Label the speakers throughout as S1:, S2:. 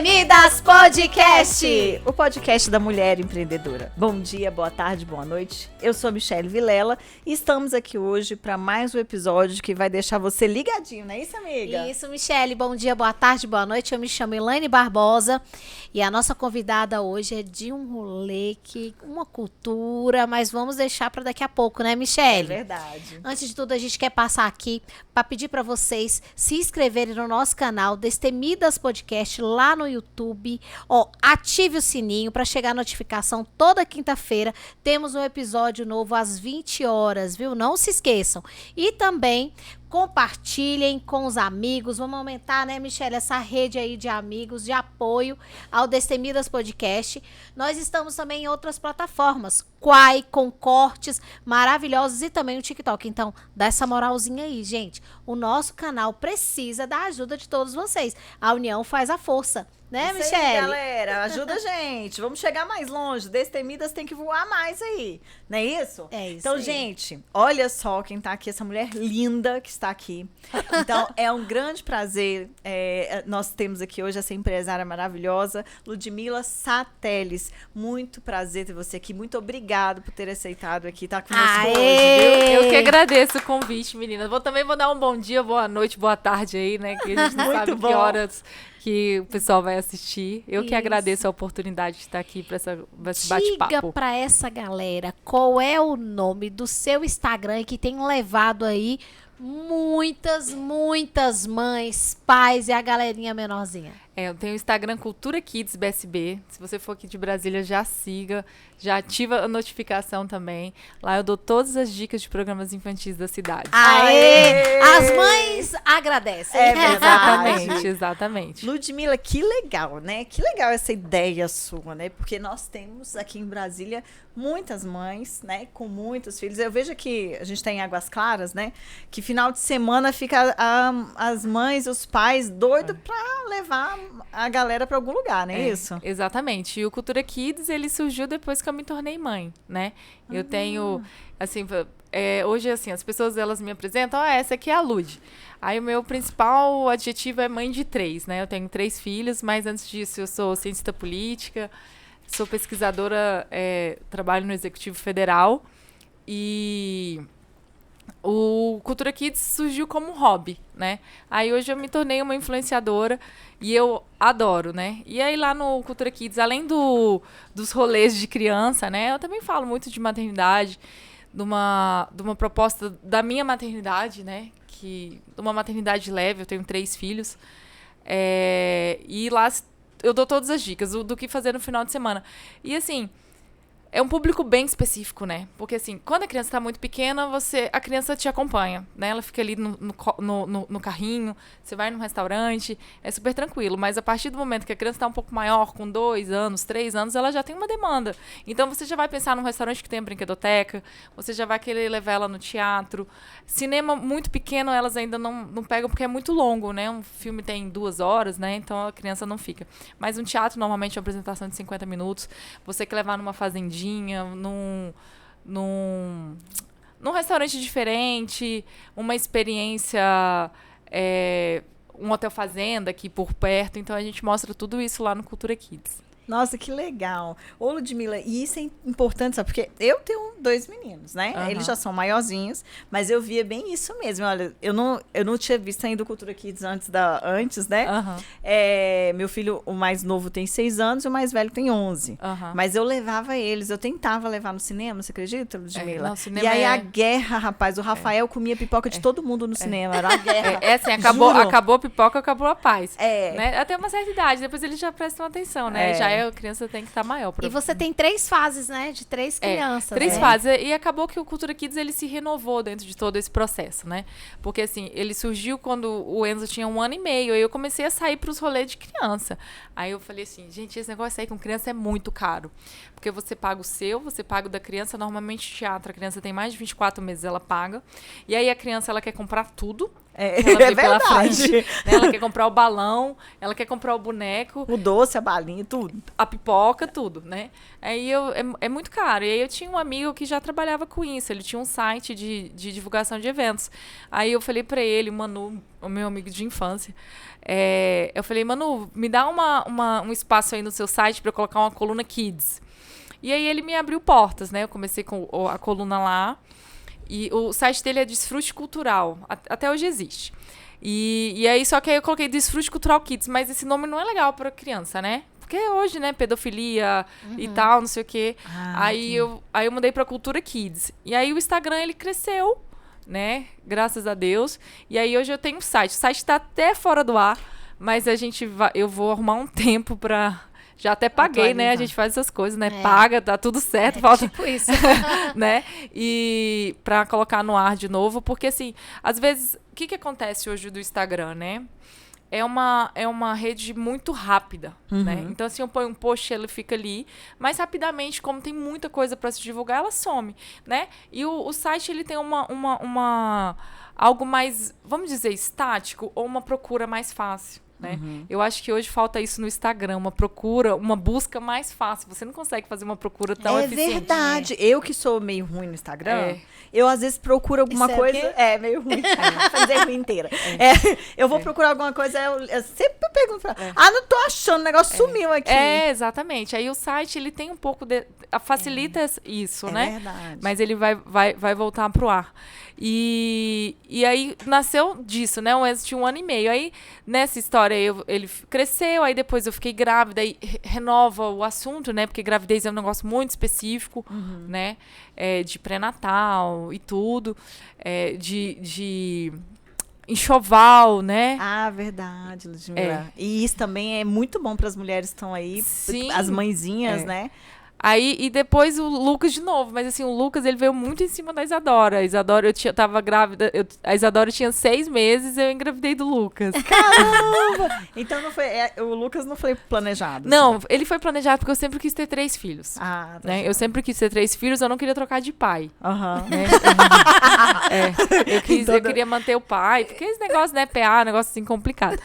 S1: Destemidas Podcast,
S2: o podcast da mulher empreendedora. Bom dia, boa tarde, boa noite. Eu sou a Michelle Vilela e estamos aqui hoje para mais um episódio que vai deixar você ligadinho, não é isso, amiga?
S1: Isso, Michelle. Bom dia, boa tarde, boa noite. Eu me chamo Elaine Barbosa e a nossa convidada hoje é de um rolê que uma cultura, mas vamos deixar para daqui a pouco, né, Michelle?
S2: É verdade.
S1: Antes de tudo, a gente quer passar aqui para pedir para vocês se inscreverem no nosso canal Destemidas Podcast lá no YouTube. Ative o sininho para chegar a notificação toda quinta-feira. Temos um episódio novo às 20 horas, viu? Não se esqueçam. E também compartilhem com os amigos. Vamos aumentar, né, Michelle, essa rede aí de amigos, de apoio ao Destemidas Podcast. Nós estamos também em outras plataformas, Quai, com cortes maravilhosos e também o TikTok. Então, dá essa moralzinha aí, gente. O nosso canal precisa da ajuda de todos vocês. A união faz a força. Né,
S2: isso
S1: Michelle?
S2: aí, galera, ajuda a gente. Vamos chegar mais longe. Destemidas tem que voar mais aí. Não é isso?
S1: É isso.
S2: Então,
S1: aí.
S2: gente, olha só quem tá aqui, essa mulher linda que está aqui. Então, é um grande prazer. Nós temos aqui hoje essa empresária maravilhosa, Ludmila Sateles. Muito prazer ter você aqui. Muito obrigado por ter aceitado aqui, tá conosco hoje, viu?
S3: Eu que agradeço o convite, meninas. Também vou dar um bom dia, boa noite, boa tarde aí, né? Que a gente não sabe que horas que o pessoal vai assistir. Eu que agradeço a oportunidade de estar aqui para esse bate-papo.
S1: Diga para essa galera qual é o nome do seu Instagram que tem levado aí muitas mães, pais e a galerinha menorzinha.
S3: Eu tenho o Instagram Cultura Kids BSB. Se você for aqui de Brasília, já siga. Já ativa a notificação também. Lá eu dou todas as dicas de programas infantis da cidade.
S1: Aê! As mães agradecem.
S3: Exatamente.
S2: Ludmila, que legal, né? Que legal essa ideia sua, né? Porque nós temos aqui em Brasília muitas mães, né? Com muitos filhos. Eu vejo que a gente tem em Águas Claras, né? Que final de semana fica as mães, os pais doidos pra levar a galera para algum lugar, não é isso?
S3: Exatamente. E o Cultura Kids, ele surgiu depois que eu me tornei mãe, né? Eu tenho, assim, hoje, assim, as pessoas, elas me apresentam, essa aqui é a Lud. Aí o meu principal adjetivo é mãe de 3, né? Eu tenho 3 filhos, mas antes disso eu sou cientista política, sou pesquisadora, trabalho no Executivo Federal e o Cultura Kids surgiu como um hobby, né? Aí hoje eu me tornei uma influenciadora e eu adoro, né? E aí lá no Cultura Kids, além dos rolês de criança, né? Eu também falo muito de maternidade, de uma proposta da minha maternidade, né? De uma maternidade leve, eu tenho 3 filhos. E lá eu dou todas as dicas do que fazer no final de semana. E assim, é um público bem específico, né? Porque, assim, quando a criança está muito pequena, a criança te acompanha, né? Ela fica ali no carrinho, você vai num restaurante, é super tranquilo. Mas a partir do momento que a criança está um pouco maior, com 2 anos, 3 anos, ela já tem uma demanda. Então, você já vai pensar num restaurante que tem a brinquedoteca, você já vai querer levar ela no teatro. Cinema muito pequeno, elas ainda não pegam, porque é muito longo, né? Um filme tem 2 horas, né? Então, a criança não fica. Mas um teatro, normalmente, é uma apresentação de 50 minutos. Você quer levar numa fazendinha, num restaurante diferente, uma experiência, um hotel fazenda aqui por perto. Então, a gente mostra tudo isso lá no Cultura Kids.
S2: Nossa, que legal. Ô, Ludmila, e isso é importante, sabe? Porque eu tenho 2 meninos, né? Eles já são maiorzinhos, mas eu via bem isso mesmo. Olha, eu não tinha visto ainda o Cultura Kids antes, né? Meu filho, o mais novo, tem 6 anos e o mais velho tem 11. Mas eu levava eles, eu tentava levar no cinema, você acredita, Ludmila?
S3: Não, cinema
S2: e aí a guerra, rapaz, o Rafael comia pipoca de todo mundo no cinema, era uma guerra.
S3: Assim, acabou a pipoca, acabou a paz.
S2: Né?
S3: Até uma certa idade, depois eles já prestam atenção, né? A criança tem que estar maior.
S1: E você tem 3 fases, né? De 3 crianças.
S3: 3 fases. E acabou que o Cultura Kids, ele se renovou dentro de todo esse processo, né? Porque, assim, ele surgiu quando o Enzo tinha 1 ano e meio. Aí eu comecei a sair para os rolês de criança. Aí eu falei assim, gente, esse negócio aí com criança é muito caro. Porque você paga o seu, você paga o da criança. Normalmente, teatro, a criança tem mais de 24 meses, ela paga. E aí a criança, ela quer comprar tudo. que ela vê pela
S2: verdade.
S3: frente. Né? Ela quer comprar o balão, ela quer comprar o boneco,
S2: O doce, a balinha, tudo.
S3: a pipoca, tudo, né? Aí é muito caro. E aí eu tinha um amigo que já trabalhava com isso. Ele tinha um site de divulgação de eventos. Aí eu falei pra ele, o Manu, o meu amigo de infância, eu falei, Manu, me dá um espaço aí no seu site pra eu colocar uma coluna Kids. E aí ele me abriu portas, né? Eu comecei com a coluna lá. E o site dele é Desfrute Cultural. Até hoje existe. E aí, só que aí eu coloquei Desfrute Cultural Kids, mas esse nome não é legal pra criança, né? Porque hoje, né, pedofilia e tal, não sei o quê. Aí eu mudei pra Cultura Kids. E aí o Instagram, ele cresceu, né? Graças a Deus. E aí hoje eu tenho um site. O site tá até fora do ar, mas eu vou arrumar um tempo pra... Já até paguei, né? A gente faz essas coisas, né? Paga, tá tudo certo. Falta...
S1: Tipo isso.
S3: né? E pra colocar no ar de novo, porque assim, às vezes, o que acontece hoje do Instagram, né? É uma rede muito rápida, né? Então, assim, eu ponho um post, ele fica ali, mas rapidamente, como tem muita coisa para se divulgar, ela some, né? E o site, ele tem algo mais, vamos dizer, estático ou uma procura mais fácil. Né? Eu acho que hoje falta isso no Instagram, uma busca mais fácil. Você não consegue fazer uma procura tão eficiente.
S2: É verdade. Eu que sou meio ruim no Instagram, eu às vezes procuro alguma coisa... meio ruim. Fazer ruim inteira. Eu vou procurar alguma coisa, eu sempre pergunto pra ela, não tô achando, o negócio sumiu aqui.
S3: Exatamente. Aí o site, ele tem um pouco facilita isso, né?
S2: É verdade.
S3: Mas ele vai voltar pro ar. E aí nasceu disso, né? O Enzo tinha 1 ano e meio. Aí, nessa história, ele cresceu, aí depois eu fiquei grávida, aí renova o assunto, né? Porque gravidez é um negócio muito específico, né? De pré-natal e tudo. De enxoval, né?
S2: Ah, verdade, Ludmila. E isso também é muito bom para as mulheres que estão aí,
S3: Sim.
S2: as mãezinhas, né?
S3: Aí, e depois o Lucas de novo. Mas assim, o Lucas, ele veio muito em cima da Isadora. A Isadora, tava grávida. A Isadora tinha 6 meses, eu engravidei do Lucas.
S2: Caramba! Então não foi, o Lucas não foi planejado.
S3: Não, ele foi planejado porque eu sempre quis ter 3 filhos.
S2: Ah, tá.
S3: Né? Eu sempre quis ter 3 filhos, eu não queria trocar de pai. Né? Eu queria manter o pai, porque esse negócio, né, PA, negócio assim complicado.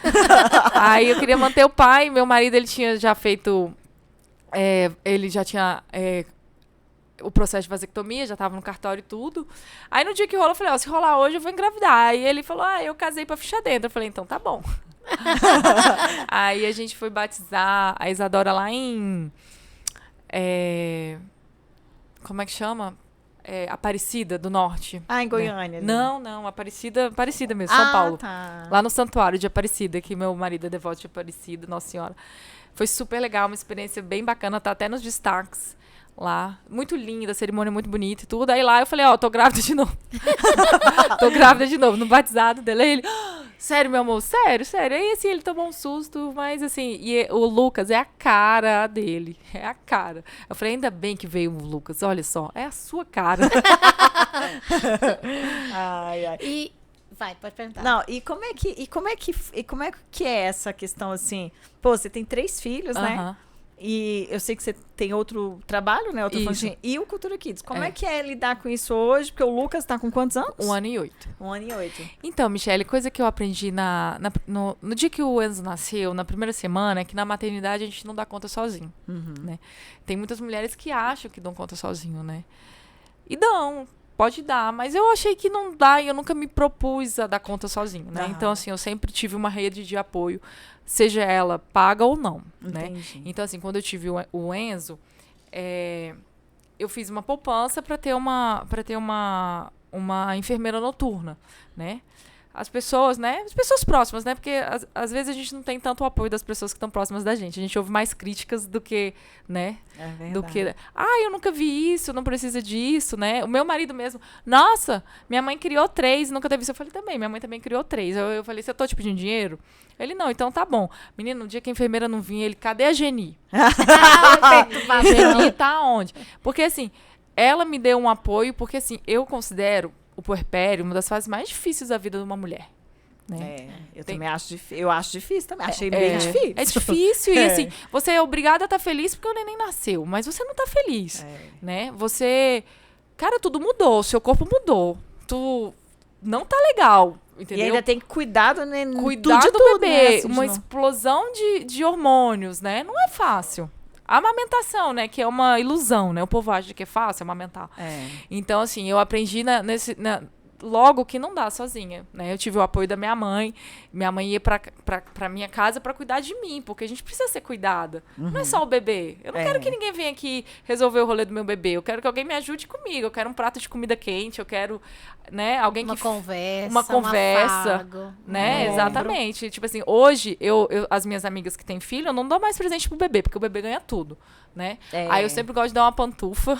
S3: Aí eu queria manter o pai, meu marido, ele tinha já feito... ele já tinha o processo de vasectomia, já tava no cartório e tudo. Aí no dia que rolou, eu falei, se rolar hoje, eu vou engravidar. Aí ele falou, eu casei pra ficha dentro. Eu falei, então tá bom. Aí a gente foi batizar a Isadora lá em... como é que chama? Aparecida do Norte.
S2: Em Goiânia.
S3: Né? Não, Aparecida mesmo, São Paulo.
S2: Tá.
S3: Lá no Santuário de Aparecida, que meu marido é devoto de Aparecida, Nossa Senhora. Foi super legal, uma experiência bem bacana, tá até nos destaques lá. Muito linda, a cerimônia muito bonita e tudo. Aí lá eu falei, tô grávida de novo. Tô grávida de novo, no batizado dele. Aí ele, sério, meu amor? Sério. Aí assim, ele tomou um susto, mas assim, o Lucas é a cara dele, é a cara. Eu falei, ainda bem que veio o Lucas, olha só, é a sua cara.
S1: E... Vai, pode perguntar.
S2: Não, e como é que é essa questão assim? Pô, você tem 3 filhos, né? E eu sei que você tem outro trabalho, né? Outra fonte. E o Cultura Kids. Como é que é lidar com isso hoje? Porque o Lucas tá com quantos anos?
S3: 1 ano e 8.
S2: 1 ano e 8.
S3: Então, Michele, coisa que eu aprendi no dia que o Enzo nasceu, na primeira semana, é que na maternidade a gente não dá conta sozinho, né? Tem muitas mulheres que acham que dão conta sozinho, né? E dão. Pode dar, mas eu achei que não dá e eu nunca me propus a dar conta sozinho, né? Então, assim, eu sempre tive uma rede de apoio, seja ela paga ou não, né? Então, assim, quando eu tive o Enzo, eu fiz uma poupança para ter uma enfermeira noturna, né? As pessoas, né? As pessoas próximas, né? Porque às vezes a gente não tem tanto o apoio das pessoas que estão próximas da gente. A gente ouve mais críticas do que, né?
S2: É verdade.
S3: Do que, eu nunca vi isso, não precisa disso, né? O meu marido mesmo, nossa, minha mãe criou 3, nunca teve isso. Eu falei, também, minha mãe também criou 3. Eu falei, você tô te pedindo dinheiro? Ele, não, então tá bom. Menino, no dia que a enfermeira não vinha, ele, cadê a Geni? A Geni tá onde? Porque, assim, ela me deu um apoio, porque, assim, eu considero o puerpério uma das fases mais difíceis da vida de uma mulher. Né?
S2: Eu também acho difícil. Eu acho difícil também. Achei bem difícil.
S3: É difícil e assim, você é obrigada a estar feliz porque o neném nasceu, mas você não tá feliz, né? Você, cara, tudo mudou, seu corpo mudou. não tá legal,
S2: E
S3: entendeu?
S2: ainda tem que cuidar do neném.
S3: Cuidar
S2: de
S3: do
S2: tudo,
S3: bebê,
S2: né? Assim,
S3: uma
S2: de novo.
S3: explosão de hormônios, né? Não é fácil. A amamentação, né? Que é uma ilusão, né? O povo acha que é fácil amamentar. Então, assim, eu aprendi logo que não dá sozinha, né? Eu tive o apoio da minha mãe. Minha mãe ia pra minha casa pra cuidar de mim, porque a gente precisa ser cuidada. Não é só o bebê. Eu não quero que ninguém venha aqui resolver o rolê do meu bebê. Eu quero que alguém me ajude comigo. Eu quero um prato de comida quente. Eu quero, né? Alguém
S1: Uma
S3: que
S1: conversa,
S3: uma conversa,
S1: um afago,
S3: né?
S2: Um
S3: Exatamente. Tipo assim, hoje, as minhas amigas que têm filho, eu não dou mais presente pro bebê, porque o bebê ganha tudo, né? Aí eu sempre gosto de dar uma pantufa.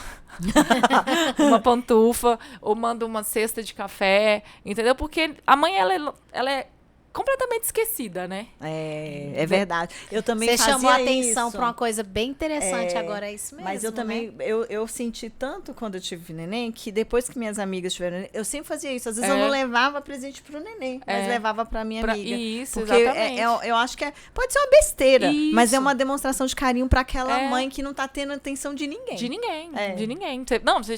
S3: Uma pantufa, ou mando uma cesta de café, entendeu? Porque a mãe, ela é completamente esquecida, né?
S2: É verdade. Eu também
S1: Você
S2: fazia
S1: chamou a atenção
S2: isso.
S1: para uma coisa bem interessante agora, é isso mesmo.
S2: Mas eu também,
S1: né?
S2: eu senti tanto quando eu tive neném, que depois que minhas amigas tiveram neném, eu sempre fazia isso. Às vezes eu não levava presente pro neném, mas levava pra minha amiga.
S3: Isso,
S2: porque
S3: exatamente.
S2: eu acho que pode ser uma besteira, mas é
S3: Isso.
S2: uma demonstração de carinho pra aquela mãe que não tá tendo atenção de ninguém.
S3: De ninguém, de ninguém. Você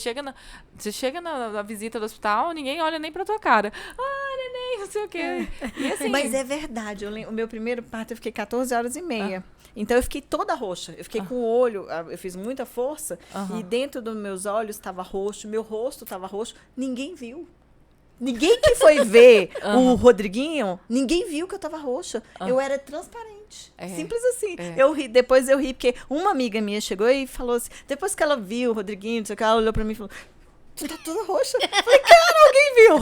S3: chega na visita do hospital, ninguém olha nem pra tua cara. Ah, neném, não sei o quê. E assim,
S2: Mas é verdade. O meu primeiro parto eu fiquei 14 horas e meia. Então eu fiquei toda roxa. Eu fiquei com o olho, eu fiz muita força e dentro dos meus olhos estava roxo, meu rosto estava roxo. Ninguém viu. Ninguém que foi ver o Rodriguinho, ninguém viu que eu tava roxa. Eu era transparente. Simples assim. Depois eu ri, porque uma amiga minha chegou e falou assim, depois que ela viu o Rodriguinho, não sei o que, ela olhou pra mim e falou, tu tá toda roxa. Eu falei, cara, alguém viu.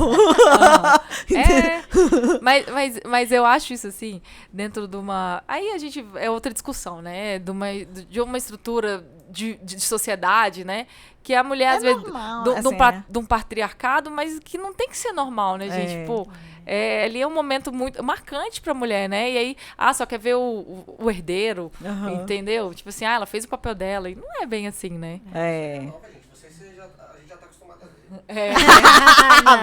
S3: Mas eu acho isso assim, dentro de uma... Aí a gente... É outra discussão, né? De uma estrutura de sociedade, né? Que a mulher, às vezes...
S2: normal,
S3: De um patriarcado, mas que não tem que ser normal, né, gente? Pô, ali é um momento muito marcante pra mulher, né? E aí, só quer ver o herdeiro, entendeu? Tipo assim, ela fez o papel dela. E não é bem assim, né?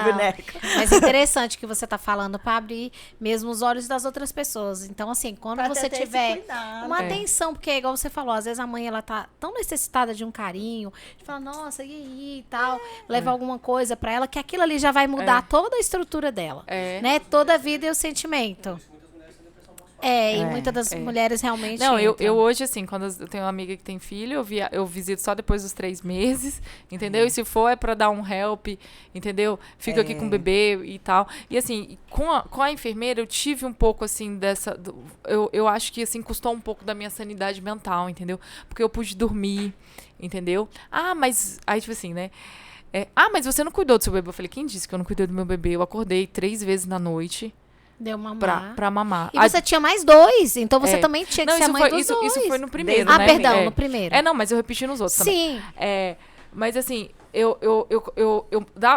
S2: Boneca.
S1: Mas é interessante que você tá falando para abrir mesmo os olhos das outras pessoas. Então, assim, quando
S2: Pra
S1: você
S2: ter esse
S1: tiver
S2: cuidado.
S1: uma atenção, porque é igual você falou, às vezes a mãe ela tá tão necessitada de um carinho, de falar, nossa, e aí e tal, levar alguma coisa para ela, que aquilo ali já vai mudar toda a estrutura dela, né? Toda a vida e o sentimento. E muitas das mulheres realmente
S3: Não, eu
S1: entram.
S3: hoje, assim, quando eu tenho uma amiga que tem filho, eu visito só depois dos 3 meses, entendeu? E se for, é pra dar um help, entendeu? Fico aqui com o bebê e tal. E, assim, com a enfermeira, eu tive um pouco, assim, eu acho que, assim, custou um pouco da minha sanidade mental, entendeu? Porque eu pude dormir, entendeu? Mas... Aí, tipo assim, né? Mas você não cuidou do seu bebê. Eu falei, quem disse que eu não cuidei do meu bebê? Eu acordei 3 vezes na noite.
S1: Deu mamar.
S3: Pra mamar.
S1: E você tinha mais 2, então você também tinha que ser a mãe dos dois.
S3: Isso foi no primeiro,
S1: Ah,
S3: né?
S1: perdão, no primeiro.
S3: Não, mas eu repeti nos outros também.
S1: Sim.
S3: Mas assim, eu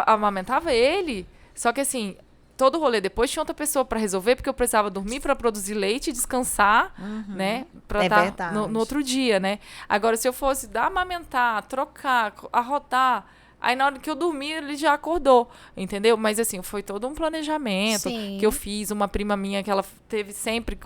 S3: amamentava ele, só que assim, todo o rolê depois tinha outra pessoa pra resolver, porque eu precisava dormir pra produzir leite, descansar, né? Pra estar no outro dia, né? Agora, se eu fosse amamentar, trocar, arrotar... Aí, na hora que eu dormi, ele já acordou, entendeu? Mas, assim, foi todo um planejamento que eu fiz. Uma prima minha que ela teve sempre...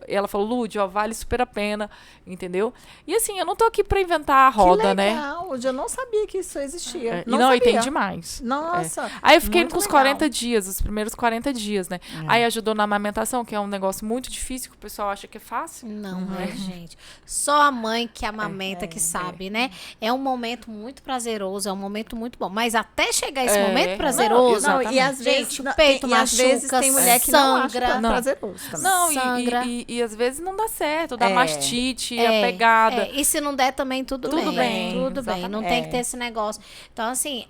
S3: ela falou, Lúdia, vale super a pena, entendeu? E, assim, eu não tô aqui pra inventar a roda, né?
S2: Que legal, eu não sabia que isso existia.
S3: E tem demais.
S2: Nossa.
S3: Aí eu fiquei
S2: muito
S3: com os
S2: legal.
S3: 40 dias, os primeiros 40 dias, né? Aí ajudou na amamentação, que é um negócio muito difícil, que o pessoal acha que é fácil.
S1: Não gente. Só a mãe que amamenta que sabe, né? É um momento muito prazeroso, é um momento muito bom. Mas até chegar esse momento prazeroso,
S2: e às
S1: gente,
S2: vezes,
S1: o peito
S2: e às vezes
S1: machuca,
S2: tem mulher que não acha
S1: sangra.
S2: prazeroso também.
S3: Não,
S1: sangra.
S3: e às vezes não dá certo, dá mastite, a pegada.
S1: E se não der também, tudo bem. Tudo bem, não tem que ter esse negócio. Então, assim,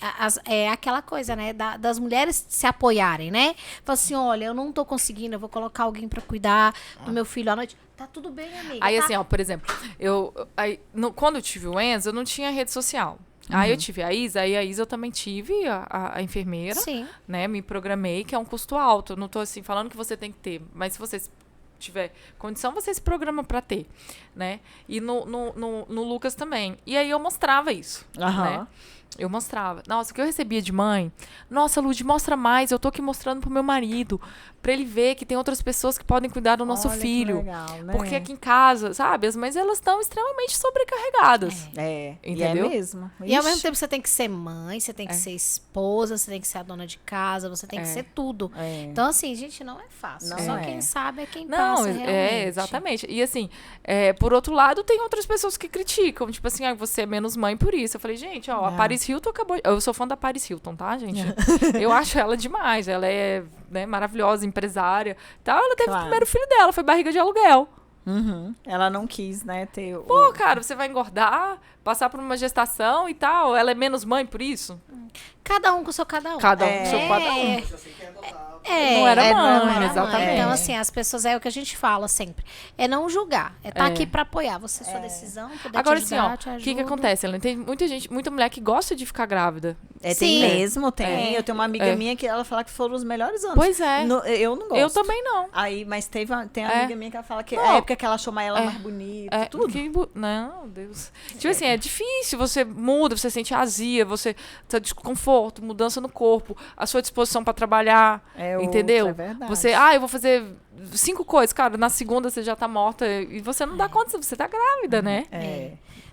S1: é aquela coisa, né, das mulheres se apoiarem, né? Falar assim, olha, eu não tô conseguindo, eu vou colocar alguém pra cuidar do meu filho à noite. Tá tudo bem, amiga.
S3: Aí,
S1: tá?
S3: assim, por exemplo, quando eu tive o Enzo, eu não tinha rede social. Aí eu tive a Isa, aí a Isa eu também tive, a enfermeira, né? Me programei, que é um custo alto. Eu não tô, assim, falando que você tem que ter, mas se você tiver condição, você se programa pra ter, né? E no Lucas também. E aí eu mostrava isso, né? eu mostrava. Nossa, o que eu recebia de mãe? Nossa, Lud, mostra mais. Eu tô aqui mostrando pro meu marido. Pra ele ver que tem outras pessoas que podem cuidar do nosso
S2: Olha que
S3: filho.
S2: legal, né?
S3: Porque aqui em casa, sabe? As mães, elas estão extremamente sobrecarregadas.
S2: E
S3: Entendeu?
S2: é mesmo.
S1: E ao
S2: Ixi.
S1: mesmo tempo você tem que ser mãe, você tem que ser esposa, você tem que ser a dona de casa, você tem que ser tudo.
S2: É.
S1: Então, assim, gente, não é fácil.
S2: Não
S1: Só
S2: é.
S1: quem sabe é quem
S3: Não,
S1: passa realmente.
S3: exatamente. E assim, por outro lado, tem outras pessoas que criticam. Tipo assim, você é menos mãe por isso. Eu falei, gente, ó, a Paris Hilton acabou... Eu sou fã da Paris Hilton, tá, gente? Eu acho ela demais. Ela é maravilhosa, empresária. Tal. Ela teve o primeiro filho dela, foi barriga de aluguel.
S2: Uhum. Ela não quis, né, ter
S3: Pô, cara, você vai engordar, passar por uma gestação e tal. Ela é menos mãe por isso?
S1: Cada um com o seu cada um.
S3: Cada um com seu cada um.
S1: Não
S3: era
S1: não
S3: mãe,
S1: era
S3: exatamente.
S1: Então, assim, as pessoas, é o que a gente fala sempre. É não julgar. É estar aqui pra apoiar você, sua decisão, poder
S3: Agora,
S1: te
S3: assim,
S1: ajudar,
S3: ó,
S1: te
S3: o que
S1: ajudo.
S3: acontece, Helena? Tem muita mulher que gosta de ficar grávida.
S2: Tem
S1: Sim.
S2: mesmo, tem. Eu tenho uma amiga minha que ela fala que foram os melhores anos.
S3: Pois é.
S2: Eu não gosto.
S3: Eu também não.
S2: Aí, mas tem uma amiga minha que ela fala que
S3: Não.
S2: a época que ela achou ela mais bonita, tudo.
S3: Não, Deus. Tipo assim, é difícil, você muda, você sente azia, você tá desconforto, mudança no corpo, a sua disposição pra trabalhar, entendeu?
S2: É verdade.
S3: Você, eu vou fazer 5 coisas, cara, na segunda você já tá morta e você não dá conta, você tá grávida, né?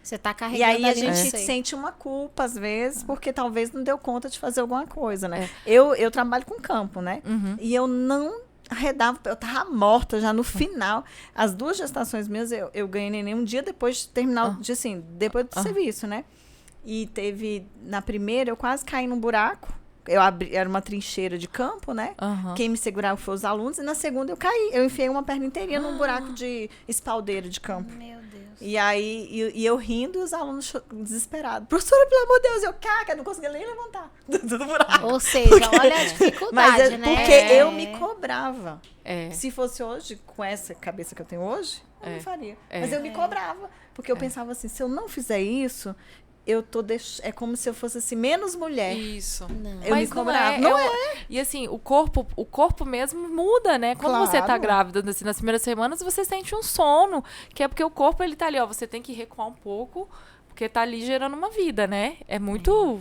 S1: Você tá
S2: E
S1: carregando
S2: aí a
S1: ali, não
S2: gente
S1: sei.
S2: sente uma culpa, às vezes, porque talvez não deu conta de fazer alguma coisa, né? Eu trabalho com campo, né? E eu não arredava, eu tava morta já no final. As 2 gestações minhas, eu ganhei neném um dia depois de terminar, depois do serviço, né? E teve, na primeira, eu quase caí num buraco. Eu abri, era uma trincheira de campo, né? Quem me segurava foi os alunos. E na segunda eu caí. Eu enfiei uma perna inteirinha num buraco de espaldeira de campo.
S1: Meu Deus.
S2: E aí, eu rindo e os alunos desesperados. Professora, pelo amor de Deus, eu não conseguia nem levantar do buraco.
S1: Ou seja, olha a dificuldade, né?
S2: Porque eu me cobrava.
S3: É.
S2: Se fosse hoje, com essa cabeça que eu tenho hoje, eu não faria. Mas eu me cobrava. Porque eu pensava assim, se eu não fizer isso, eu tô é como se eu fosse assim, menos mulher.
S3: Isso.
S2: Eu me cobrava. Não é.
S3: E assim, o corpo mesmo muda, né? Quando você tá
S2: Claro.
S3: grávida, assim, nas primeiras semanas, você sente um sono, que é porque o corpo, ele tá ali, ó, você tem que recuar um pouco, porque tá ali gerando uma vida, né? É muito...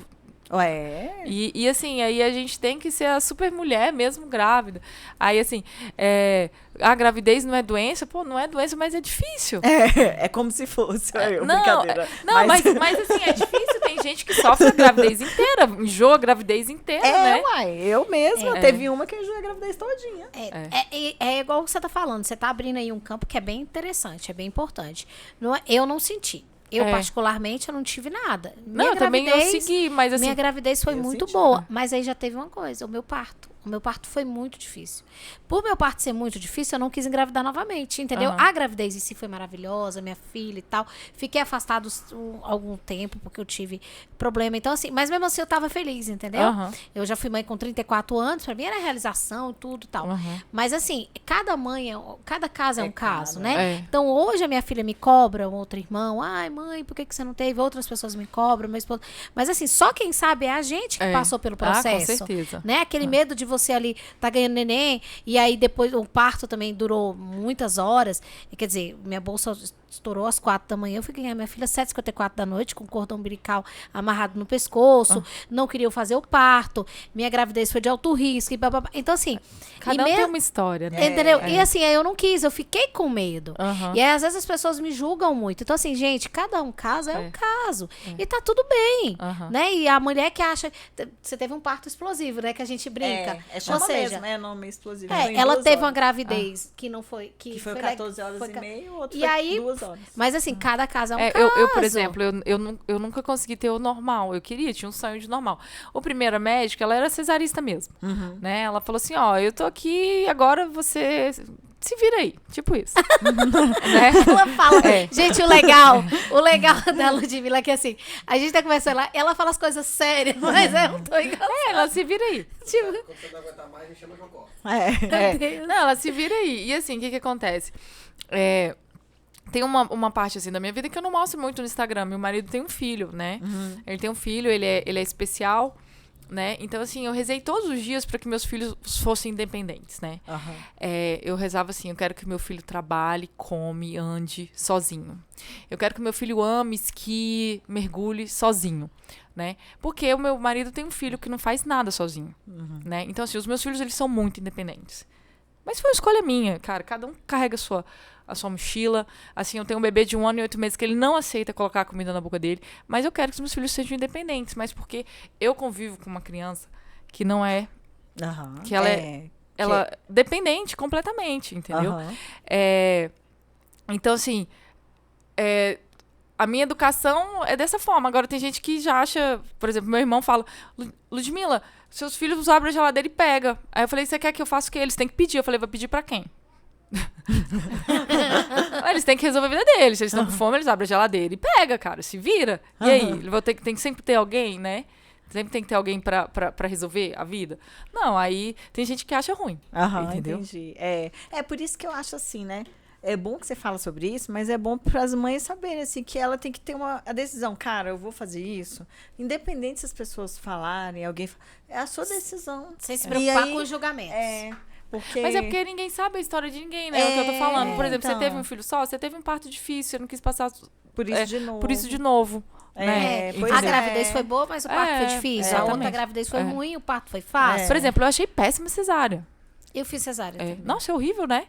S3: E assim, aí a gente tem que ser a super mulher mesmo grávida. Aí assim, a gravidez não é doença? Pô, não é doença, mas é difícil.
S2: É como se fosse. Brincadeira.
S3: Mas assim, é difícil. Tem gente que sofre a gravidez inteira, enjoa a gravidez inteira, né?
S2: Eu mesma. Teve uma que enjoou a gravidez todinha.
S1: É igual o que você tá falando. Você tá abrindo aí um campo que é bem interessante, é bem importante. Eu não senti. Eu, particularmente, eu não tive nada.
S3: Não, também eu segui, mas assim...
S1: Minha gravidez foi muito boa. Mas aí já teve uma coisa, o meu parto. O meu parto foi muito difícil. Por meu parto ser muito difícil, eu não quis engravidar novamente, entendeu? A gravidez em si foi maravilhosa, minha filha e tal. Fiquei afastada algum tempo, porque eu tive problema. Então, assim, mas mesmo assim eu tava feliz, entendeu? Eu já fui mãe com 34 anos, pra mim era realização e tudo e tal. Mas assim, cada caso é um caso, né? Então, hoje a minha filha me cobra, um outro irmão, ai, mãe, por que você não teve? Outras pessoas me cobram, meu esposo. Mas assim, só quem sabe é a gente que passou pelo processo.
S3: Com certeza.
S1: Né? Aquele medo de você ali tá ganhando neném, e aí depois o parto também durou muitas horas. Quer dizer, minha bolsa estourou às 4 da manhã, eu fui ganhar minha filha às 7h54 da noite, com o cordão umbilical amarrado no pescoço, não queria fazer o parto, minha gravidez foi de alto risco, e bababá. Então assim...
S3: Cada um tem uma história, né?
S1: Entendeu? E assim, aí eu não quis, eu fiquei com medo. E aí, às vezes, as pessoas me julgam muito. Então, assim, gente, cada um caso é um caso. E tá tudo bem, né? E a mulher que acha... Você teve um parto explosivo, né? Que a gente brinca.
S2: Chama
S1: Ou seja,
S2: mesmo, nome explosivo.
S1: ela teve uma gravidez que não foi...
S2: Que foi 14 horas e meia, o outro
S1: e
S2: foi
S1: aí,
S2: 2 horas.
S1: Mas assim, cada caso é um caso.
S3: Eu, por exemplo, eu nunca consegui ter o normal. Eu tinha um sonho de normal. O primeiro médico, ela era cesarista mesmo, né? Ela falou assim, ó, eu tô aqui, agora você se vira aí, tipo isso. Né?
S1: Ela fala, gente, o legal da Ludmilla é que assim, a gente tá conversando lá, ela fala as coisas sérias, mas eu não tô engraçada.
S3: Ela se vira aí.
S1: Tipo,
S4: Quando você não aguentar mais, a gente chama João Costa.
S3: Não, ela se vira aí. E assim, o que acontece? Tem uma parte, assim, da minha vida que eu não mostro muito no Instagram. Meu marido tem um filho, né? Ele tem um filho, ele é especial. né? Então, assim, eu rezei todos os dias para que meus filhos fossem independentes, né?
S2: Aham.
S3: Eu rezava assim, eu quero que meu filho trabalhe, come, ande sozinho. Eu quero que meu filho ame, esquie, mergulhe sozinho, né? Porque o meu marido tem um filho que não faz nada sozinho, né? Então, assim, os meus filhos, eles são muito independentes. Mas foi uma escolha minha, cara. Cada um carrega a sua mochila. Assim, eu tenho um bebê de 1 ano e 8 meses que ele não aceita colocar comida na boca dele. Mas eu quero que os meus filhos sejam independentes. Mas porque eu convivo com uma criança que não é...
S2: Aham.
S3: Que ela ela dependente completamente, entendeu?
S2: Aham.
S3: Então, assim... a minha educação é dessa forma. Agora, tem gente que já acha... Por exemplo, meu irmão fala... Ludmila, seus filhos abrem a geladeira e pega. Aí eu falei, você quer que eu faça o quê? Eles têm que pedir. Eu falei, vou pedir pra quem? Eles têm que resolver a vida deles. Se eles estão com fome, eles abrem a geladeira e pega, cara. Se vira. E aí? Tem que sempre ter alguém, né? Sempre tem que ter alguém pra resolver a vida. Não, aí tem gente que acha ruim.
S2: Aham,
S3: entendeu?
S2: entendi. É por isso que eu acho assim, né? É bom que você fala sobre isso, mas é bom para as mães saberem assim, que ela tem que ter a decisão. Cara, eu vou fazer isso. Independente se as pessoas falarem, é a sua decisão.
S1: Sem se
S2: E
S1: preocupar
S2: aí,
S1: com os julgamentos.
S2: Porque...
S3: Mas é porque ninguém sabe a história de ninguém, né? É o que eu tô falando. Por exemplo,
S2: então.
S3: você teve um filho só, você teve um parto difícil, você não quis passar
S2: Por isso de novo.
S3: por isso de novo. Né?
S2: Pois
S1: A gravidez foi boa, mas o parto foi difícil. A outra
S3: exatamente.
S1: gravidez foi ruim, o parto foi fácil.
S3: Por exemplo, eu achei péssima cesárea.
S1: Eu fiz cesárea também.
S3: Nossa, é horrível, né?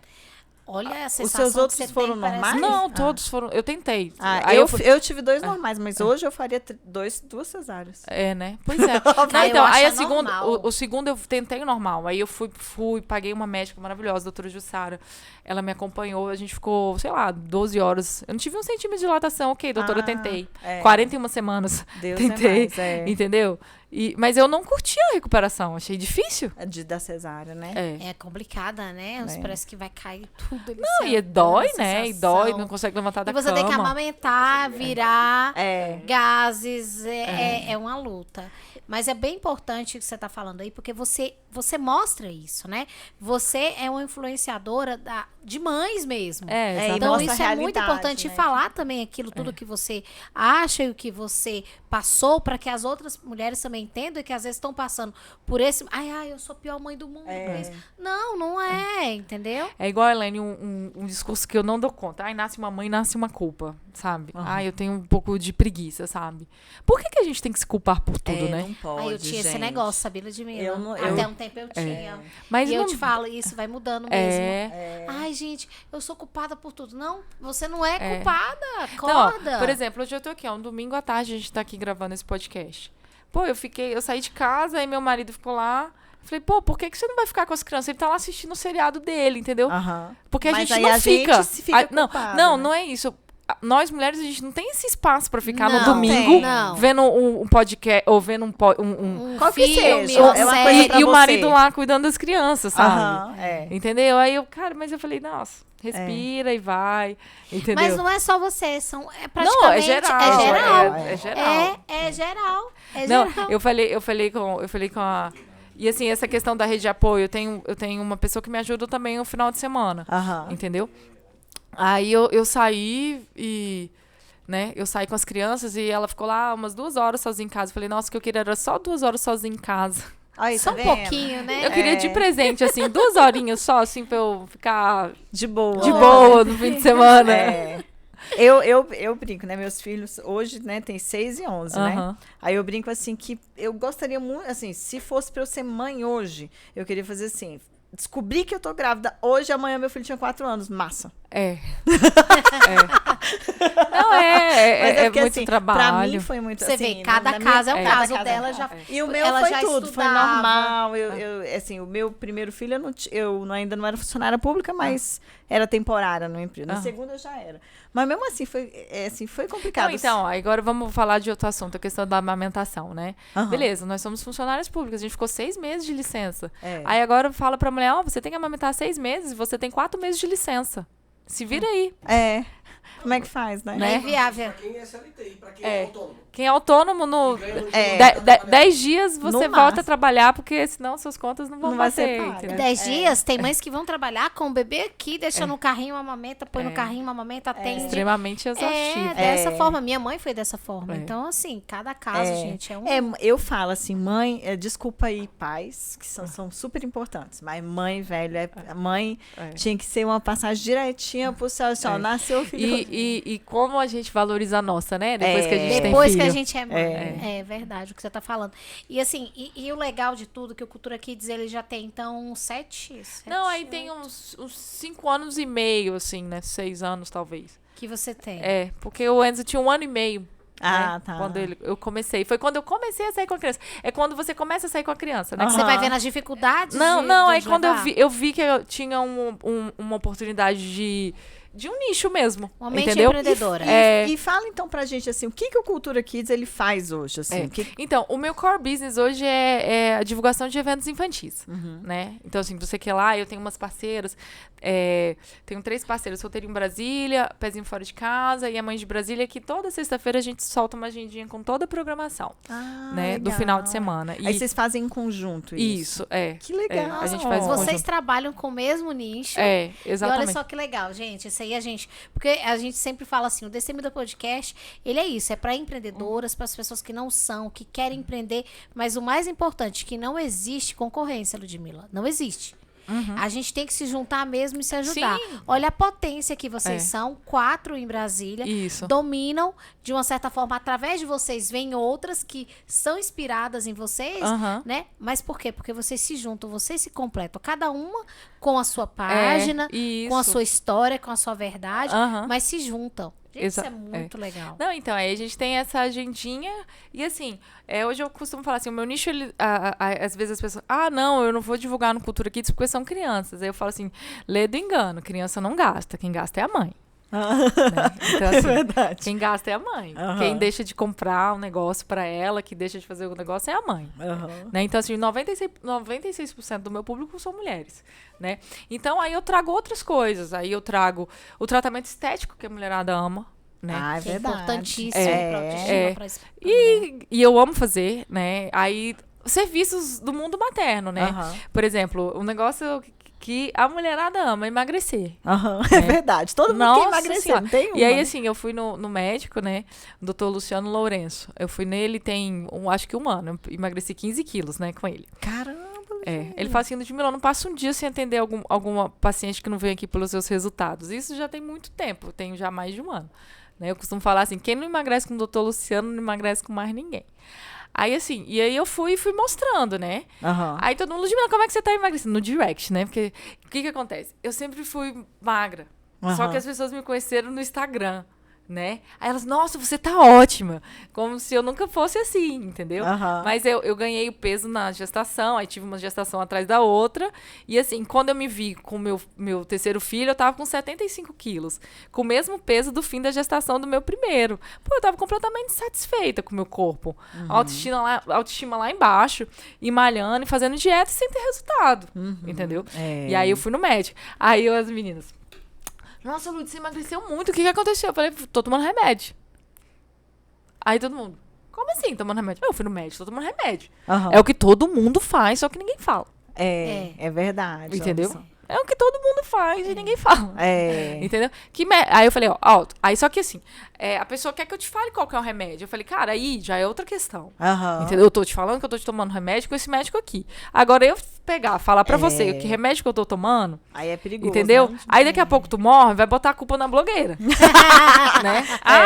S1: Olha a sensação
S2: Os seus outros
S1: que você
S2: foram
S1: tem, parece-
S2: normais?
S3: Não, todos foram. Eu tentei.
S2: Aí eu tive 2 normais, mas hoje eu faria 2 cesáreas.
S3: Né? Pois é. Não,
S1: eu
S3: então,
S1: acho
S3: aí a segunda,
S1: normal.
S3: o segundo eu tentei normal. Aí eu fui, paguei uma médica maravilhosa, a doutora Jussara. Ela me acompanhou, a gente ficou, sei lá, 12 horas. Eu não tive 1 centímetro de dilatação, ok, doutora, eu tentei. 41 semanas.
S2: Deus
S3: Tentei,
S2: é mais,
S3: entendeu? Mas eu não curti a recuperação, achei difícil.
S2: Da cesárea, né?
S1: É complicada, né? Parece que vai cair tudo. ali,
S3: Não, e
S1: sentando,
S3: dói,
S1: a
S3: né? E
S1: sensação.
S3: dói, não consegue levantar da
S1: E você
S3: cama.
S1: tem que amamentar, virar,
S2: É.
S1: gases, é uma luta. Mas é bem importante o que você está falando aí, porque você mostra isso, né? Você é uma influenciadora de mães mesmo.
S3: Exatamente.
S1: Então,
S2: mostra
S1: isso
S2: a
S1: é muito
S2: realidade,
S1: importante.
S2: né?
S1: E falar também aquilo, tudo que você acha e o que você passou, para que as outras mulheres também entendam e que às vezes estão passando por esse... Ai, eu sou a pior mãe do mundo. Mas, não é, entendeu?
S3: É igual, Elaine, um discurso que eu não dou conta. Ai, nasce uma mãe, nasce uma culpa, sabe? Ai, eu tenho um pouco de preguiça, sabe? Por que a gente tem que se culpar por tudo, né?
S2: Não pode,
S1: Aí eu tinha esse
S2: gente.
S1: negócio, sabia, Ludmila?
S2: Eu não-
S1: Até um tempo eu tinha.
S3: Mas
S1: E eu
S3: não-
S1: te falo, isso vai mudando mesmo.
S3: É.
S1: Ai, gente, eu sou culpada por tudo. Não, você não é culpada.
S3: Não, ó,
S1: Acorda.
S3: por exemplo, hoje eu tô aqui, ó, um domingo à tarde a gente tá aqui gravando esse podcast. Pô, eu saí de casa, aí meu marido ficou lá. Falei, pô, por que você não vai ficar com as crianças? Ele tá lá assistindo o seriado dele, entendeu?
S2: Aham.
S3: Porque a
S2: Mas
S3: gente
S2: aí
S3: não
S2: a
S3: fica.
S2: gente se fica
S3: Não,
S2: culpada,
S3: não,
S2: né?
S3: não é isso. Nós mulheres, a gente não tem esse espaço pra ficar no
S1: Não,
S3: domingo
S1: não.
S3: vendo um podcast ou vendo um
S2: Qual que
S1: filme,
S2: seja,
S1: uma
S2: é uma
S1: série.
S2: coisa pra
S3: e o
S2: você.
S3: marido lá cuidando das crianças, sabe?
S2: Aham,
S3: Entendeu? Aí eu, cara, mas eu falei, nossa, respira e vai, entendeu?
S1: Mas não é só você, é
S3: Não,
S1: praticamente...
S3: é geral.
S1: É geral.
S3: É geral.
S1: É geral. É
S3: Não,
S1: geral.
S3: eu falei com a... E assim, essa questão da rede de apoio, eu tenho uma pessoa que me ajuda também no final de semana,
S2: Aham.
S3: entendeu? Aí eu saí e... Né? Eu saí com as crianças e ela ficou lá umas 2 horas sozinha em casa. Eu falei, nossa, o que eu queria era só 2 horas sozinha em casa.
S2: Aí,
S1: Só
S2: tá
S1: um
S2: vendo?
S1: pouquinho, né?
S3: Eu queria de presente, assim, 2 horinhas só, assim, pra eu ficar
S2: De boa.
S3: de boa no fim de semana.
S2: É. Eu brinco, né? Meus filhos hoje, né, tem 6 e 11, né?
S3: Aham.
S2: Aí eu brinco assim que eu gostaria muito, assim, se fosse pra eu ser mãe hoje, eu queria fazer assim, descobri que eu tô grávida hoje, amanhã meu filho tinha 4 anos, massa.
S3: Não,
S2: Mas
S3: é
S2: porque,
S3: muito
S2: assim,
S3: trabalho.
S2: Pra mim foi muito
S1: Você
S2: assim.
S1: vê, cada
S2: na
S1: caso é um
S2: cada
S1: caso. O
S2: casa
S1: dela
S2: um
S1: já...
S2: E o meu
S1: ela
S2: foi
S1: já
S2: tudo, foi
S1: estudava.
S2: normal. Assim, o meu primeiro filho, ainda não era funcionária pública, mas era temporária no emprego. Na segunda eu já era. Mas mesmo assim, foi complicado.
S3: Não, então, agora vamos falar de outro assunto, a questão da amamentação, né?
S2: Aham.
S3: Beleza, nós somos funcionárias públicas, a gente ficou 6 meses de licença.
S2: É.
S3: Aí agora fala pra mulher, você tem que amamentar 6 meses, você tem 4 meses de licença. Se vira aí.
S2: É. Como é que faz, né?
S1: É inviável.
S4: Pra quem é CLT e pra quem é autônomo.
S3: Quem é autônomo, no
S4: Ganha no
S2: É.
S4: dia,
S3: 10 dias você
S2: No
S3: volta
S2: máximo.
S3: a trabalhar, porque senão suas contas não vão
S2: Não vai
S3: bater.
S2: ser paga.
S3: Entendeu?
S1: 10 dias, tem mães que vão trabalhar com o bebê aqui, deixa no carrinho uma amamenta, põe no carrinho uma amamenta, atende.
S3: Extremamente exaustivo.
S1: Dessa forma. Minha mãe foi dessa forma.
S3: É.
S1: Então, assim, cada caso, gente, é um...
S2: Eu falo assim, mãe, desculpa aí, pais, que são super importantes, mas mãe, velho, mãe tinha que ser uma passagem direitinha pro céu, assim, ó, nasceu o filho.
S3: E como a gente valoriza a nossa, né? Depois que a gente tem
S1: Depois
S3: filho.
S1: que a gente é mãe. É verdade o que você tá falando. E assim, e o legal de tudo, que o Cultura Kids, ele já tem, então, 7
S3: Não, aí tem uns 5 anos e meio, assim, né? 6 anos, talvez.
S1: que você tem.
S3: Porque o Enzo tinha 1 ano e meio.
S2: Ah,
S3: né?
S2: tá.
S3: Quando eu comecei. Foi quando eu comecei a sair com a criança. É quando você começa a sair com a criança, né?
S1: Você vai vendo as dificuldades
S3: Não,
S1: de
S3: aí quando
S1: levar.
S3: eu vi que eu tinha uma oportunidade de um nicho mesmo.
S1: Uma mente
S3: entendeu?
S1: empreendedora.
S2: E fala então pra gente assim, o que o Cultura Kids ele faz hoje, assim?
S3: Então, o meu core business hoje é a divulgação de eventos infantis, né? Então, assim, você quer lá, eu tenho umas parceiras, tenho 3 parceiras, Solteirinho em Brasília, Pezinho Fora de Casa e a Mãe de Brasília, que toda sexta-feira a gente solta uma agendinha com toda a programação, né? Do
S2: legal.
S3: final de semana.
S2: Aí vocês fazem em conjunto isso.
S3: Isso, é.
S2: Que legal.
S3: A gente faz em
S1: Vocês
S3: conjunto.
S1: trabalham com o mesmo nicho.
S3: É,
S1: E
S3: exatamente.
S1: olha só que legal, gente. Isso aí porque a gente sempre fala assim, o Destemida Podcast, ele é isso, é para empreendedoras, para as pessoas que não são, que querem empreender, mas o mais importante, que não existe concorrência, Ludmila. Não existe. A gente tem que se juntar mesmo e se ajudar.
S3: Sim.
S1: Olha a potência que vocês são, 4 em Brasília.
S3: Isso.
S1: Dominam, de uma certa forma, através de vocês, vêm outras que são inspiradas em vocês, né? Mas por quê? Porque vocês se juntam, vocês se completam. Cada uma com a sua página, com a
S3: isso.
S1: sua história, com a sua verdade, mas se juntam. Gente, isso é
S3: Exa-
S1: muito legal.
S3: Não, então, aí a gente tem essa agendinha e assim, hoje eu costumo falar assim, o meu nicho, às vezes as pessoas, não, eu não vou divulgar no Cultura Kids porque são crianças. Aí eu falo assim, lê do engano, criança não gasta, quem gasta é a mãe. Né? Então, assim,
S2: verdade.
S3: quem gasta é a mãe. Quem deixa de comprar um negócio pra ela, que deixa de fazer o negócio é a mãe. Né? Então, assim, 96% do meu público são mulheres, né? Então, aí eu trago outras coisas. Aí eu trago o tratamento estético que a mulherada ama, né?
S2: É
S1: Que é
S2: verdade.
S1: importantíssimo pra autoestima, pra
S3: E eu amo fazer, né? Aí, serviços do mundo materno, né? Por exemplo, um negócio que a mulherada ama, emagrecer.
S2: É verdade. Todo mundo quer emagrecer,
S3: Senhora.
S2: não tem uma.
S3: E aí, assim, eu fui no médico, né? O Dr. Luciano Lourenço. Eu fui nele tem, acho que 1 ano. Eu emagreci 15 quilos, né, com ele.
S2: Caramba.
S3: Ele fala assim, Ludmila, não passa um dia sem atender alguma paciente que não vem aqui pelos seus resultados. Isso já tem muito tempo, eu tenho já mais de 1 ano. Né? Eu costumo falar assim, quem não emagrece com o Dr. Luciano, não emagrece com mais ninguém. Aí, assim, e aí eu fui mostrando, né? Aí todo mundo, Ludmila, como é que você tá emagrecendo? No direct, né? Porque, o que acontece? Eu sempre fui magra. Só que as pessoas me conheceram no Instagram, né? Aí elas, nossa, você tá ótima. Como se eu nunca fosse assim, entendeu? Mas eu ganhei o peso na gestação, aí tive uma gestação atrás da outra. E assim, quando eu me vi com o meu terceiro filho, eu tava com 75 quilos. Com o mesmo peso do fim da gestação do meu primeiro. Pô, eu tava completamente satisfeita com o meu corpo. Autoestima lá embaixo, e malhando, e fazendo dieta sem ter resultado. Entendeu? E aí eu fui no médico. Aí as meninas... Nossa, Lud, você emagreceu muito. O que aconteceu? Eu falei, tô tomando remédio. Aí todo mundo, como assim tomando remédio? Eu fui no médico, tô tomando remédio. É o que todo mundo faz, só que ninguém fala.
S2: É verdade.
S3: Entendeu?
S2: Anderson.
S3: É o que todo mundo faz e ninguém fala.
S2: É.
S3: Entendeu? Aí eu falei, ó, alto. Aí só que assim, a pessoa quer que eu te fale qual que é o remédio. Eu falei, cara, aí já é outra questão. Entendeu? Eu tô te falando que eu tô te tomando remédio com esse médico aqui. Agora eu falar pra você que remédio que eu tô tomando.
S2: Aí é perigoso.
S3: Entendeu?
S2: Né?
S3: Aí daqui a pouco tu morre, vai botar a culpa na blogueira. Né?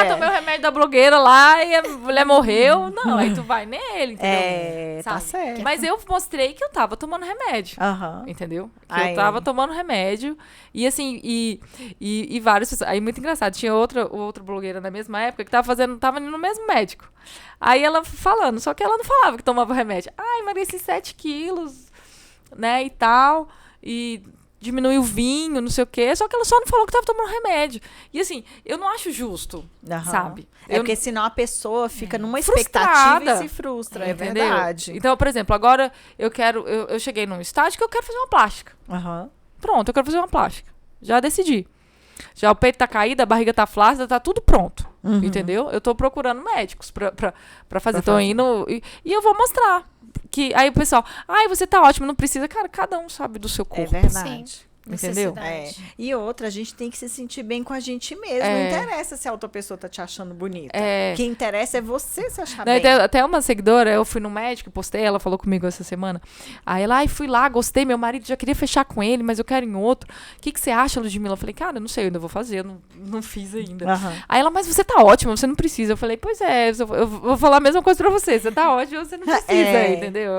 S3: Tomei o remédio da blogueira lá e a mulher morreu. Não, aí tu vai nele, entendeu?
S2: Tá certo.
S3: Mas eu mostrei que eu tava tomando remédio. Entendeu? Que eu tava tomando remédio. E assim, e várias pessoas. Aí muito engraçado, tinha outra blogueira na mesma época que tava indo no mesmo médico. Aí ela falando, só que ela não falava que tomava remédio. Emagreci 7 quilos, né, e tal. E diminuiu o vinho, não sei o quê. Só que ela só não falou que tava tomando remédio. E assim, eu não acho justo, sabe?
S2: Porque senão a pessoa fica numa
S3: frustrada.
S2: expectativa e se frustra, é
S3: Entendeu?
S2: verdade.
S3: Então, por exemplo, agora eu cheguei num estágio que eu quero fazer uma plástica. Pronto, eu quero fazer uma plástica. Já decidi. Já o peito tá caído, a barriga tá flácida, tá tudo pronto. Entendeu? Eu tô procurando médicos pra fazer. Tô indo. E eu vou mostrar. Aí o pessoal, você tá ótimo, não precisa. Cara, cada um sabe do seu corpo.
S2: É verdade.
S1: Sim.
S3: Entendeu?
S1: Necessidade.
S2: E outra, a gente tem que se sentir bem com a gente mesmo. Não interessa se a outra pessoa tá te achando bonita. O que interessa é você se achar bem.
S3: Até uma seguidora, eu fui no médico, postei, ela falou comigo essa semana. Aí ela, fui lá, gostei, meu marido já queria fechar com ele, mas eu quero em outro. O que você acha, Ludmila? Eu falei, cara, eu não sei, eu ainda vou fazer, eu não fiz ainda. Aí ela, mas você tá ótima, você não precisa. Eu falei, pois é, eu vou falar a mesma coisa pra você você tá ótima, você não precisa, entendeu?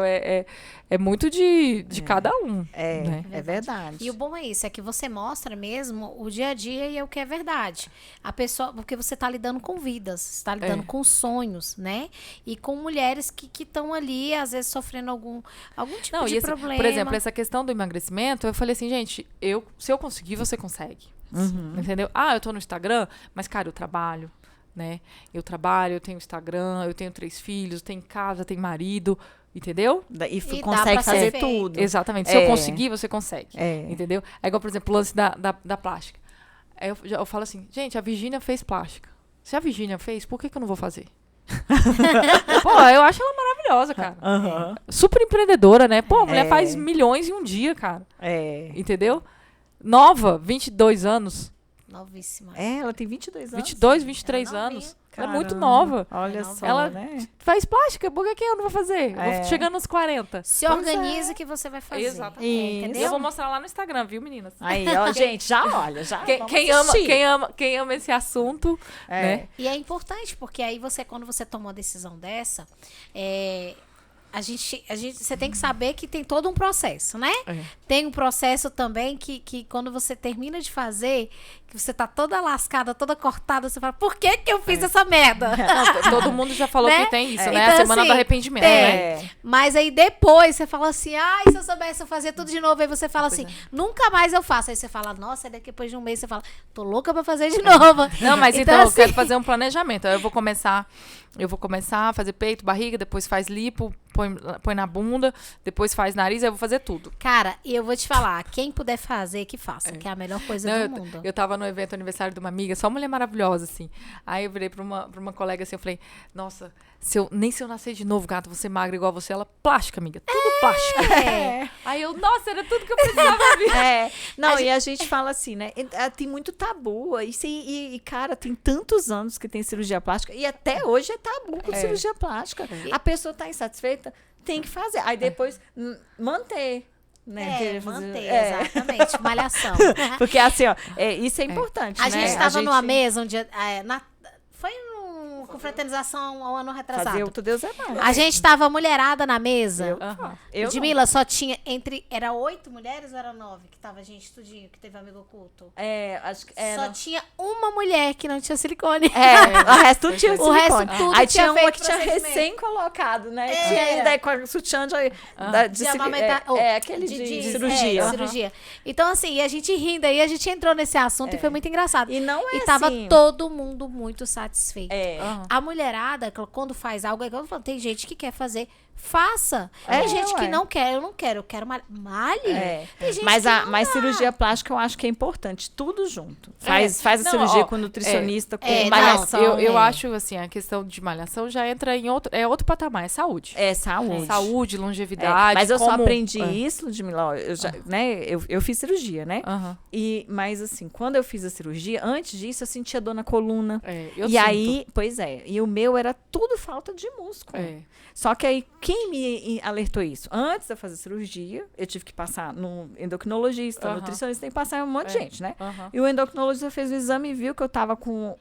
S3: É muito de cada um.
S2: É verdade.
S1: E o bom é isso, é que você mostra mesmo o dia a dia e é o que é verdade. A pessoa, porque você está lidando com vidas, você está lidando com sonhos, né? E com mulheres que estão ali, às vezes, sofrendo algum tipo de problema.
S3: Por exemplo, essa questão do emagrecimento, eu falei assim, gente, se eu conseguir, você consegue. Entendeu? Eu tô no Instagram, mas, cara, eu trabalho, né? Eu tenho Instagram, eu tenho 3 filhos, tenho casa, tenho marido. Entendeu?
S2: E consegue fazer tudo.
S3: Exatamente. Se eu conseguir, você consegue. Entendeu? É igual, por exemplo, o lance da plástica. Aí eu falo assim, gente, a Virgínia fez plástica. Se a Virgínia fez, por que eu não vou fazer? Pô, eu acho ela maravilhosa, cara. Super empreendedora, né? Pô, a mulher faz milhões em um dia, cara. Entendeu? Nova, 22 anos.
S1: Novíssima.
S2: Ela tem 22 anos.
S3: 22, 23 anos. Ela é muito nova.
S2: Olha só,
S3: ela
S2: né?
S3: faz plástica, por que eu não vou fazer? Eu vou chegando nos 40.
S1: Se organiza que você vai fazer.
S3: Exatamente.
S1: Entendeu?
S3: Eu vou mostrar lá no Instagram, viu, meninas?
S2: Aí, ó, gente, já olha, já.
S3: Quem ama esse assunto, né?
S1: E é importante, porque aí quando você toma uma decisão dessa, você tem que saber que tem todo um processo, né? Tem um processo também que quando você termina de fazer, que você tá toda lascada, toda cortada, você fala, por que eu fiz essa merda?
S3: Não, todo mundo já falou
S1: Né?
S3: que tem isso, né?
S1: Então,
S3: A semana
S1: assim,
S3: do arrependimento,
S1: tem.
S3: né?
S1: Mas aí depois você fala assim, se eu soubesse eu fazia tudo de novo. Aí você fala assim, nunca mais eu faço. Aí você fala, nossa, depois de um mês você fala, tô louca pra fazer de novo.
S3: Não, mas então
S1: assim,
S3: eu quero fazer um planejamento. Eu vou começar a fazer peito, barriga, depois faz lipo, põe na bunda, depois faz nariz, aí eu vou fazer tudo.
S1: Cara, e eu vou te falar, quem puder fazer, que faça, que é a melhor coisa do mundo.
S3: Eu tava no evento aniversário de uma amiga, só mulher maravilhosa, assim. Aí eu virei pra uma colega assim, eu falei, nossa, nem se eu nascer de novo, gata, você magra igual você, ela, plástica, amiga, tudo plástica. Aí eu, nossa, era tudo que eu precisava ver.
S2: Não, e a gente fala assim, né? Tem muito tabu. E, cara, tem tantos anos que tem cirurgia plástica. E até hoje é tabu com cirurgia plástica. A pessoa tá insatisfeita, tem que fazer. Aí depois manter. Né?
S1: Manter, exatamente. Malhação.
S2: Porque assim, ó, isso é importante.
S1: A
S2: né?
S1: gente estava numa mesa um dia. Foi numa confraternização ao ano retrasado.
S2: Fazer outro Deus é mais.
S1: A gente tava mulherada na mesa.
S2: Eu
S1: Ludmila, só tinha era 8 mulheres ou era 9 que tava a gente tudinho, que teve amigo oculto?
S2: Acho que era.
S1: Só tinha uma mulher que não tinha silicone.
S2: O resto tudo tinha silicone.
S1: O resto tudo
S2: aí
S1: tinha
S2: tinha uma
S1: feito
S2: que tinha
S1: procedimento.
S2: recém-colocado, né? Tinha ainda com a sutiã de
S1: amamentar-
S2: aquele de cirurgia.
S1: cirurgia. Então, assim, e a gente rindo aí, a gente entrou nesse assunto e foi muito engraçado.
S2: E não é
S1: E tava
S2: assim.
S1: todo mundo muito satisfeito.
S3: Aham.
S1: A mulherada, quando faz algo, é igual eu falo, tem gente que quer fazer, faça.
S2: É,
S1: Tem gente que
S2: ué.
S1: não quer, eu não quero, eu quero malhe. Tem gente
S2: Mas,
S1: que não
S2: mas
S1: dá.
S2: cirurgia plástica eu acho que é importante, tudo junto. Faz a
S3: Não,
S2: cirurgia
S3: ó,
S2: com nutricionista, com
S1: não,
S2: malhação.
S3: Eu acho, assim, a questão de malhação já entra em outro patamar, é saúde.
S2: É saúde.
S3: Saúde, longevidade.
S2: Mas eu só
S3: como-
S2: aprendi isso, Ludmila, ó, eu fiz cirurgia, né?
S3: Aham.
S2: Mas assim, quando eu fiz a cirurgia, antes disso eu sentia dor na coluna.
S3: Eu
S2: E
S3: sinto.
S2: aí, pois é, e o meu era tudo falta de músculo. Só que aí, quem me alertou isso? Antes de eu fazer a cirurgia, eu tive que passar no endocrinologista, nutricionista, tem que passar em um monte de gente, né?
S3: Aham.
S2: E o endocrinologista fez o exame e viu que eu tava com...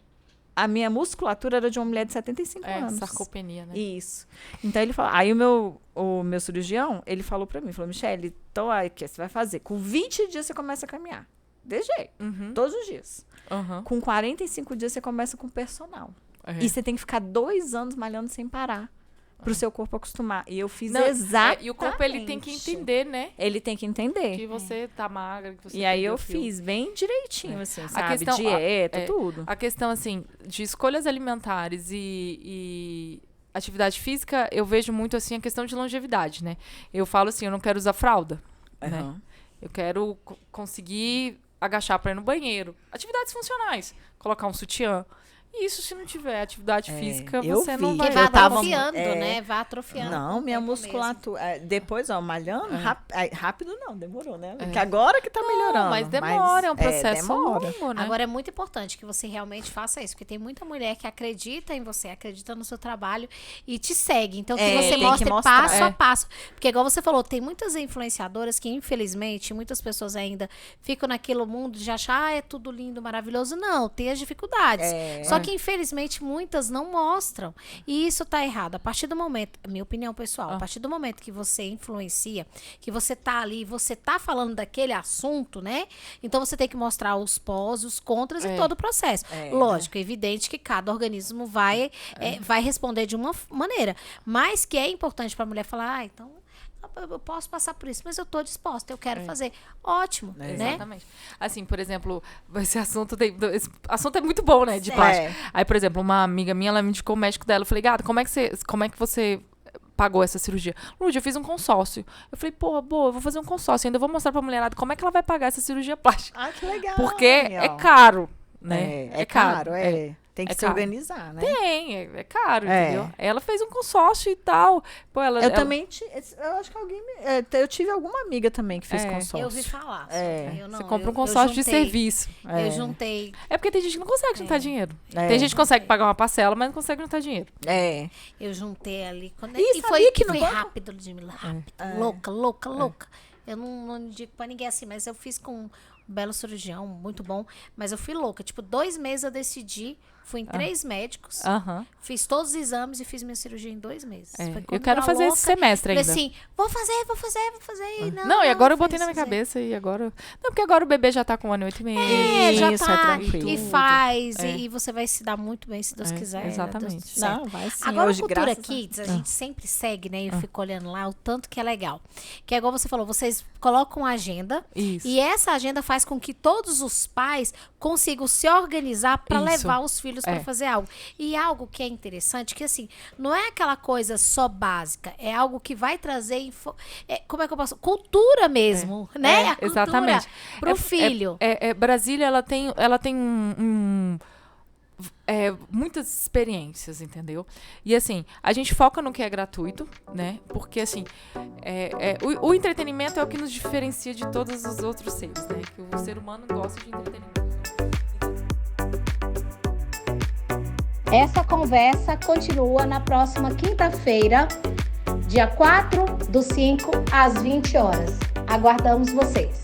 S2: A minha musculatura era de uma mulher de 75 anos.
S3: Sarcopenia, né?
S2: Isso. Então ele falou... Aí o meu cirurgião, ele falou pra mim, falou, Michele, então aí que você vai fazer? Com 20 dias você começa a caminhar. Desse jeito.
S3: Uhum.
S2: Todos os dias.
S3: Aham.
S2: Com 45 dias você começa com personal.
S3: É.
S2: E você tem que ficar 2 anos malhando sem parar. Pro seu corpo acostumar. E eu fiz
S3: Não,
S2: exatamente.
S3: E o corpo, ele tem que entender, né?
S2: Ele tem que entender.
S3: Que você tá magra, que você
S2: E aí
S3: perdeu
S2: eu
S3: fio.
S2: fiz bem direitinho, assim, sabe?
S3: questão-
S2: Dieta,
S3: é,
S2: tudo.
S3: A questão, assim, de escolhas alimentares e atividade física, eu vejo muito, assim, a questão de longevidade, né? Eu falo assim, eu não quero usar fralda, né?
S2: Aham.
S3: Eu quero conseguir agachar para ir no banheiro. Atividades funcionais. Colocar um sutiã. E isso, se não tiver atividade física, você não vai...
S1: Porque vai
S2: tava-
S1: atrofiando, né? Vai atrofiando.
S2: Não,
S1: com o
S2: minha
S1: tempo
S2: musculatura. Depois, ó, malhando, rápido não, demorou, né? Porque agora que tá melhorando.
S3: Mas demora, é um processo
S2: demora.
S3: longo, né?
S1: Agora é muito importante que você realmente faça isso, porque tem muita mulher que acredita em você, acredita no seu trabalho e te segue. Então, que você
S2: tem que
S1: mostre
S2: mostrar.
S1: passo a passo. Porque, igual você falou, tem muitas influenciadoras que, infelizmente, muitas pessoas ainda ficam naquele mundo de achar, é tudo lindo, maravilhoso. Não, tem as dificuldades. Só que, infelizmente, muitas não mostram. E isso tá errado. A partir do momento, minha opinião pessoal, a partir do momento que você influencia, que você tá ali, você tá falando daquele assunto, né? Então você tem que mostrar os pós, os contras e todo o processo. Lógico, é evidente que cada organismo vai responder de uma maneira. Mas que é importante pra mulher falar, então eu posso passar por isso, mas eu tô disposta, eu quero fazer. Ótimo, né?
S3: Exatamente. Assim, por exemplo, esse assunto é muito bom, né, de plástico. Aí, por exemplo, uma amiga minha, ela me indicou o médico dela. Eu falei, gata, como é que você pagou essa cirurgia? Lúdia, eu fiz um consórcio. Eu falei, pô, boa, eu vou fazer um consórcio. Ainda vou mostrar pra mulherada como é que ela vai pagar essa cirurgia plástica.
S2: Ah, que legal.
S3: Porque é caro, né?
S2: É caro. Tem que se
S3: caro.
S2: organizar, né?
S3: É caro, entendeu? Ela fez um consórcio e tal. Pô,
S2: Eu também, eu acho que eu tive alguma amiga também que fez consórcio.
S1: Eu ouvi falar. Eu não,
S3: você compra um
S1: eu
S3: consórcio de
S1: juntei.
S3: serviço.
S1: Eu juntei.
S3: É porque tem gente que não consegue juntar dinheiro. Tem gente que consegue pagar uma parcela, mas não consegue juntar dinheiro.
S1: Eu juntei ali.
S2: E
S1: E
S2: sabia que no
S1: foi
S2: banco-
S1: rápido, Ludmilla. Rápido. Louca. Eu não digo pra ninguém assim, mas eu fiz com um belo cirurgião, muito bom. Mas eu fui louca. Tipo, 2 meses eu decidi. Fui em 3 médicos. Fiz todos os exames e fiz minha cirurgia em 2 meses. Foi
S3: Eu
S1: quando
S3: quero
S1: eu
S3: fazer
S1: louca,
S3: esse semestre
S1: falei
S3: ainda.
S1: assim, vou fazer. E
S3: Não, e agora eu botei
S1: fiz,
S3: na minha
S1: fazer.
S3: cabeça e agora... Não, porque agora o bebê já tá com 1 ano e 8 meses.
S1: Já
S2: Isso,
S1: tá.
S2: é tranquilo.
S1: E faz. E você vai se dar muito bem, se Deus quiser. né?
S3: exatamente.
S1: Deus certo.
S2: Não, vai sim.
S1: Agora,
S2: Hoje,
S1: o Cultura
S2: graças a-
S1: Kids, a gente sempre segue, né? Eu fico olhando lá o tanto que é legal. Que é igual você falou, vocês colocam uma agenda.
S3: Isso.
S1: E essa agenda faz com que todos os pais consigam se organizar para
S3: Isso.
S1: levar os filhos para fazer algo. E algo que é interessante, que assim, não é aquela coisa só básica, é algo que vai trazer, como é que eu posso? Cultura mesmo, né? A cultura
S3: exatamente.
S1: pro filho.
S3: Brasília, ela tem muitas experiências, entendeu? E assim, a gente foca no que é gratuito, né? Porque assim, o entretenimento é o que nos diferencia de todos os outros seres, né? Que o ser humano gosta de entretenimento.
S5: Essa conversa continua na próxima quinta-feira, dia 4/5, às 20 horas. Aguardamos vocês!